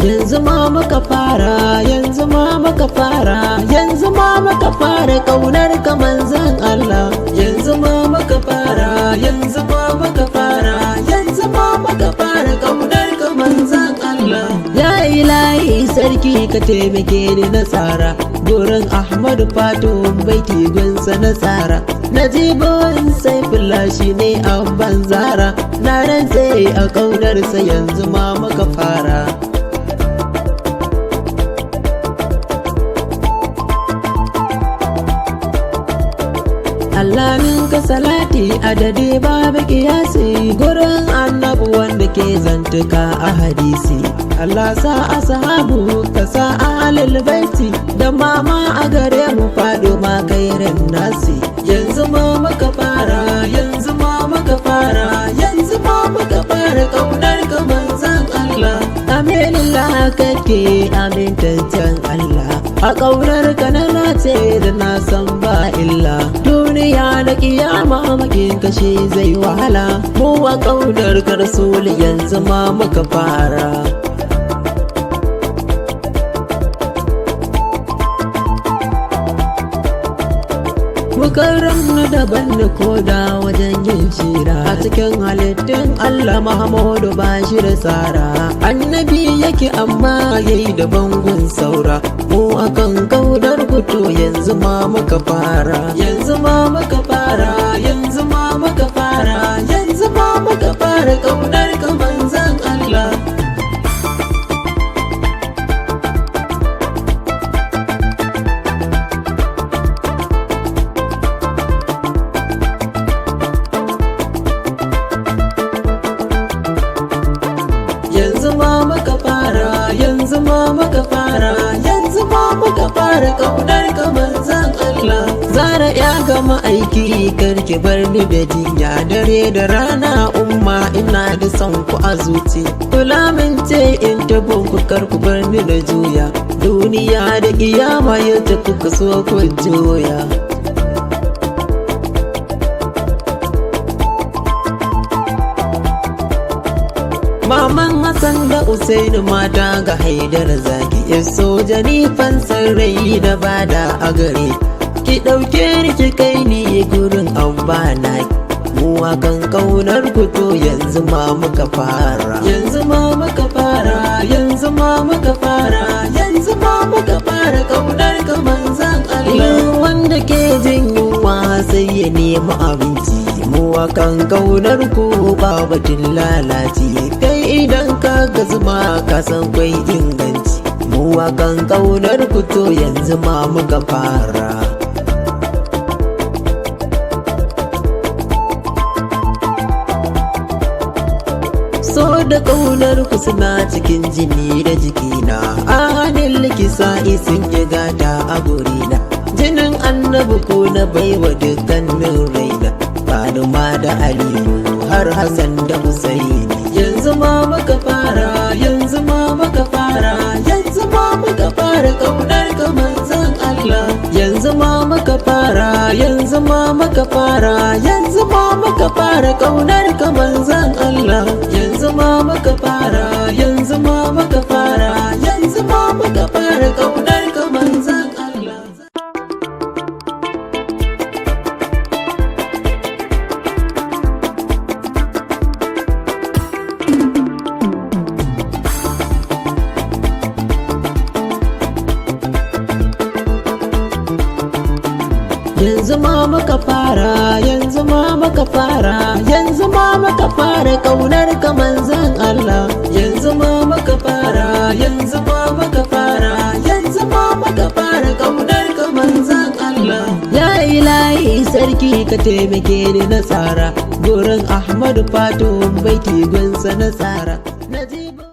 yanzu ma muka fara, yanzu ma muka fara, yanzu ma muka fara kaunar ka manzon Allah. Yanzu ma muka fara, yanzu ma muka fara, yanzu ma muka fara kaunar ka manzon Allah. Ya ilahi sarki ka taimake ni na tsara gurin Ahmadu Fato baiti gunsa na tsara. Najibin Saifullah shi ne abban zara, na rantse a ƙaunarsa yanzu ma muka fara. Allah ninka salati adadi babu kiyasi gurin annabu wanda ke zantuka a hadisi. Allah sa ashabu ka sa ahlul baiti da mama a gare mu faɗo ma kairin nasi. Yanzu ma muka fara, yanzu ma muka fara, yanzu ma muka fara kaunar ka manzon Allah. Aminillah kake amintaccen Allah, a kaunar ka na nace da na san ba illa. Duniya da kiyama makin kashe zai wahala, mu a kaunar ka rasul yanzu ma muka fara. Mukarram na daban da koda wajen yin shira, a cikin halittun Allah Muhammadu ba shi da tsara. Annabi yake amma yayi da bangun saura, mu akan kaunar kuto yanzu ma muka fara. Yanzu ma muka fara, yanzu ma muka fara, yanzu ma muka fara kaunar ka manzon Allah. Yanzu ma muka fara, yanzu ma muka fara, yanzu ma muka fara kaunar ka manzon Allah. Zara ya gama aiki karki bar ni da jinya, dare da rana umma ina da son ku a zuci. Kula min ce in tabo ku kar ku bar ni da juya, duniya da kiyama yadda kuka so ku juya. Maman Hassan da Usaini mata ga Haidar zaki, ya soja ni fansar rai da bada a gare. Ki ɗauke ni ki kai ni gurin abba na, mu akan kaunar ku to yanzu ma muka fara. Yanzu ma muka fara, yanzu ma muka fara, yanzu ma muka fara kaunar ka manzon Allah. Wanda ke jin yunwa sai ya nemi abinci, mu akan kaunar ku ba batun lalaci. Kai idan ka ga zuma ka san kwai inganci, mu akan kaunar ku to yanzu ma muka fara. So da kaunar ku suna cikin jini da jikina, a hannun likisa sun yi gata a gurina. Jinin annabi ko na baiwa dukkanin raina, Fatima da Aliyu har Hassan da Husaini. Yanzu ma muka fara, yanzu ma muka fara, yanzu ma muka fara kaunar ka manzon Allah. Yanzu ma muka fara, yanzu ma muka fara, yanzu ma muka fara kaunar ka manzon Allah. Yanzu ma muka fara, yanzu ma muka fara, yanzu ma muka fara kaunar ka manzon Allah. Yanzu ma muka fara, yanzu ma muka fara, yanzu ma muka fara kaunar ka manzon Allah. Yanzu ma muka fara, yanzu ma muka fara, yanzu ma muka fara kaunar ka manzon Allah. Ya ilahi sarki ka taimake ni na tsara gurin Ahmadu Fato baiti gunsa na tsara.